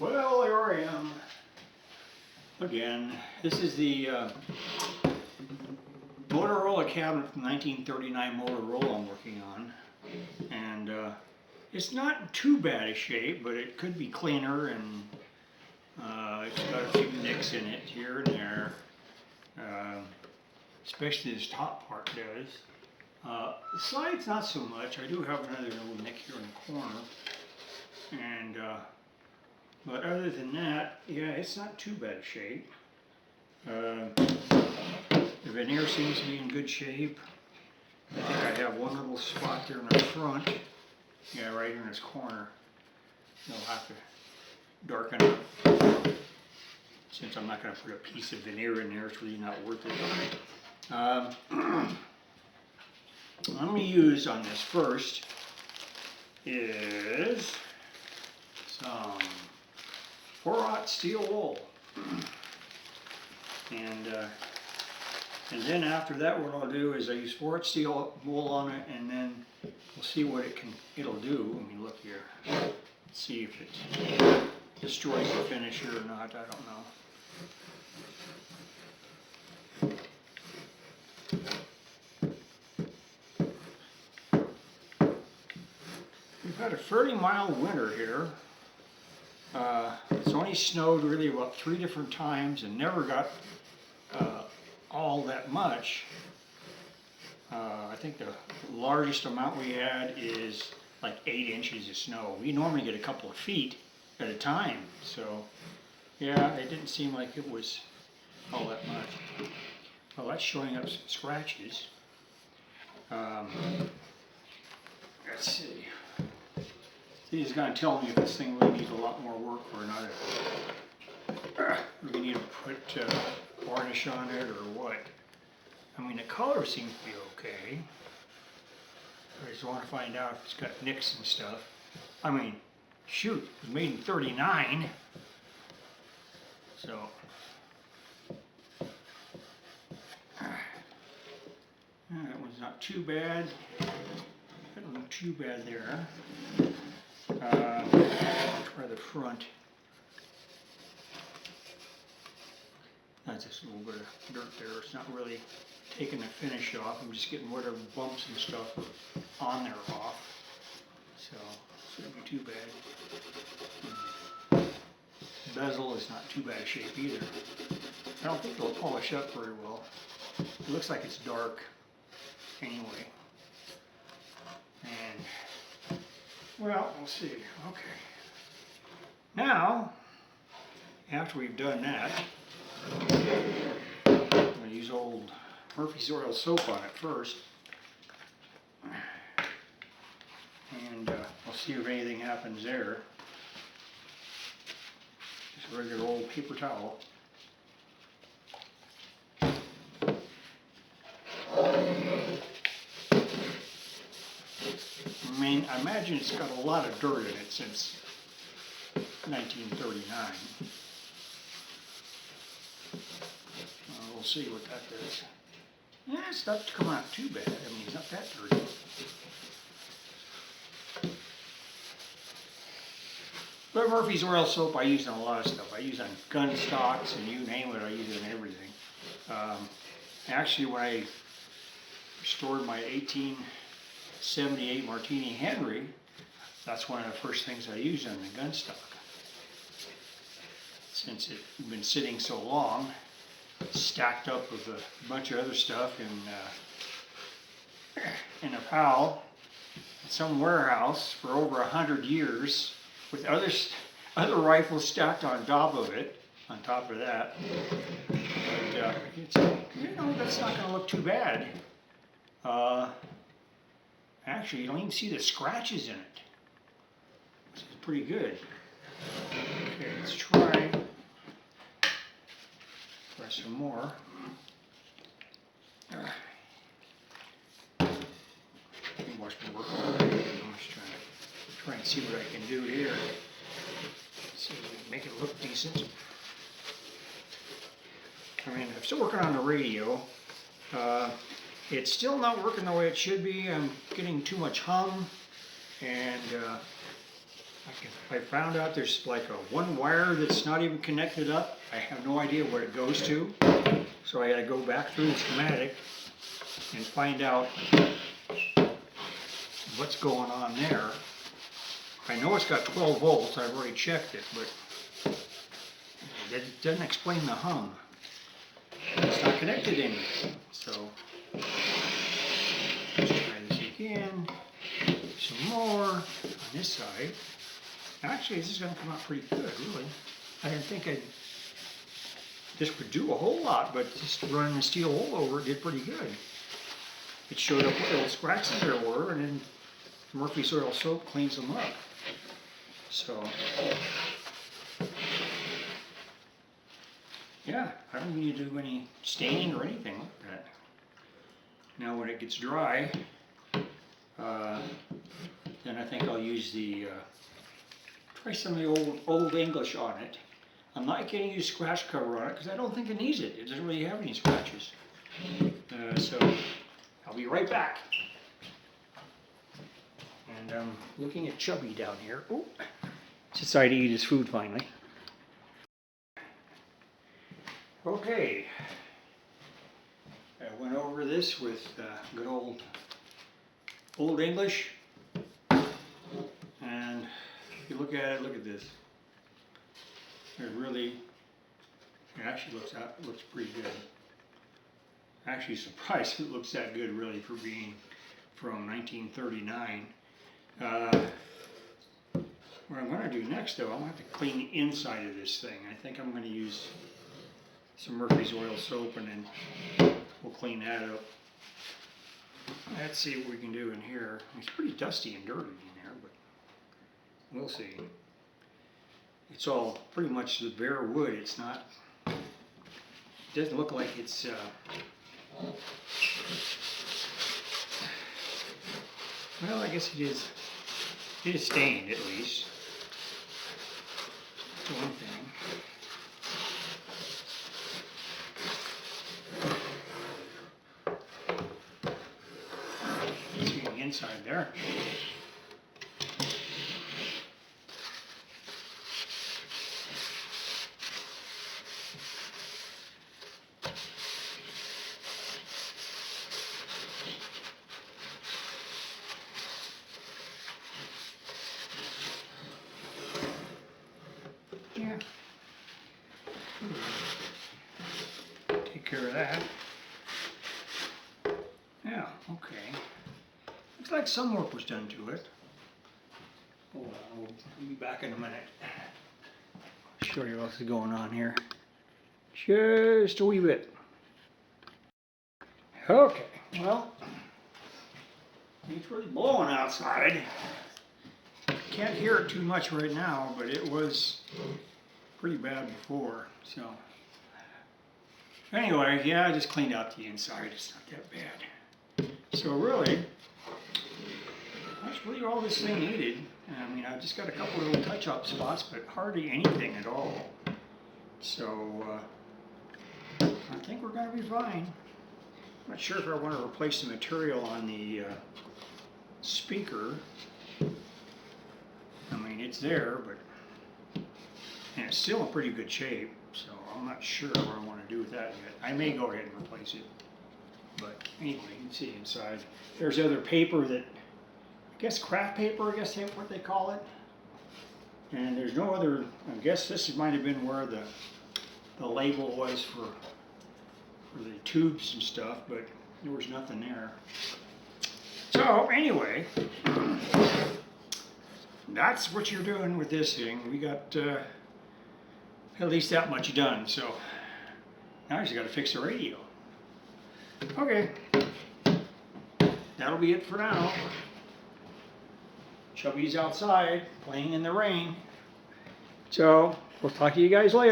Well, there I am again. This is the Motorola Cabinet from 1939 Motorola I'm working on, and it's not in too bad a shape, but it could be cleaner, and it's got a few nicks in it here and there, especially this top part does. The sides not so much. I do have another little nick here in the corner, and but other than that, yeah, it's not too bad shape. The veneer seems to be in good shape. I think I have one little spot there in the front. Yeah, right in this corner. I'll have to darken it. Since I'm not going to put a piece of veneer in there, it's really not worth it. I'm going to use on this first is some 4/0 steel wool, and then after that, what I'll do is I use 4/0 steel wool on it, and then we'll see what it'll do. Let me look here, see if it destroys the finish here or not. I don't know. We've had a fairly mild winter here. It's only snowed really about 3 different times and never got all that much. I think the largest amount we had is like 8 inches of snow. We normally get a couple of feet at a time, so yeah, it didn't seem like it was all that much. Well, that's showing up some scratches. Let's see. He's going to tell me if this thing really needs a lot more work or not. We need to put varnish on it or what. I mean, the color seems to be okay. I just want to find out if it's got nicks and stuff. I mean, shoot, it was made in '39. So, that one's not too bad. Doesn't look too bad there. I'll try the front. That's just a little bit of dirt there. It's not really taking the finish off. I'm just getting whatever bumps and stuff on there off. So it shouldn't be too bad. Bezel is not too bad a shape either. I don't think it'll polish up very well. It looks like it's dark anyway. And well, we'll see. Okay. Now, after we've done that, I'm going to use old Murphy's Oil soap on it first. And we'll see if anything happens there. Just a regular old paper towel. I mean, I imagine it's got a lot of dirt in it since 1939. We'll see what that does. Yeah, it's not coming out too bad. I mean, it's not that dirty. But Murphy's Oil soap I use on a lot of stuff. I use on gun stocks and you name it, I use it on everything. Actually, when I restored my 1878 Martini Henry, that's one of the first things I used on the gun stock. Since it had been sitting so long, stacked up with a bunch of other stuff in a pile in some warehouse for over 100 years, with other rifles stacked on top of it, on top of that. But it's, you know, that's not going to look too bad. Actually, you don't even see the scratches in it. This is pretty good. Okay, let's try some more. Watch me work on it. I'm just try and see what I can do here. See if we can make it look decent. I mean, I'm still working on the radio. It's still not working the way it should be. I'm getting too much hum, and I found out there's like one wire that's not even connected up. I have no idea where it goes to. So I had to go back through the schematic and find out what's going on there. I know it's got 12 volts, I've already checked it, but it doesn't explain the hum. It's not connected in, so let's try this again. Some more on this side. Actually, this is going to come out pretty good, really. I didn't think this would do a whole lot, but just running the steel wool over it did pretty good. It showed up what little scratches there were, and then Murphy's oil soap cleans them up. So, yeah, I don't need to do any staining or anything like that. Now when it gets dry, then I think I'll use try some of the old English on it. I'm not going to use scratch cover on it because I don't think it needs it. It doesn't really have any scratches. So I'll be right back. And I'm looking at Chubby down here. Oh, he's decided to eat his food finally. Okay. I went over this with good old English. And if you look at it, look at this. It actually looks pretty good. Actually surprised it looks that good really for being from 1939. What I'm going to do next though, I'm going to have to clean the inside of this thing. I think I'm going to use some Murphy's oil soap and then we'll clean that up. Let's see what we can do in here. It's pretty dusty and dirty in there, but we'll see. It's all pretty much the bare wood. It's not, it doesn't look like it's well, I guess it is stained at least. That's one thing. See the inside there. Yeah. Take care of that. Yeah, okay. Looks like some work was done to it. Hold on, we'll be back in a minute. I'll show you what's going on here. Just a wee bit. Okay, well, it's really blowing outside. Can't hear it too much right now, but it was pretty bad before, so. Anyway, yeah, I just cleaned out the inside. It's not that bad. So really, that's really all this thing needed. I mean, I just got a couple little touch-up spots, but hardly anything at all. So, I think we're going to be fine. I'm not sure if I want to replace the material on the speaker. I mean, it's there, but and it's still in pretty good shape, so I'm not sure what I want to do with that yet. I may go ahead and replace it. But anyway, you can see inside. There's other paper that, I guess craft paper, I guess that's what they call it. And there's no other, I guess this might have been where the label was for the tubes and stuff, but there was nothing there. So anyway, that's what you're doing with this thing. We got at least that much done, so now I just got to fix the radio. Okay, that'll be it for now. Chubby's outside playing in the rain. So we'll talk to you guys later.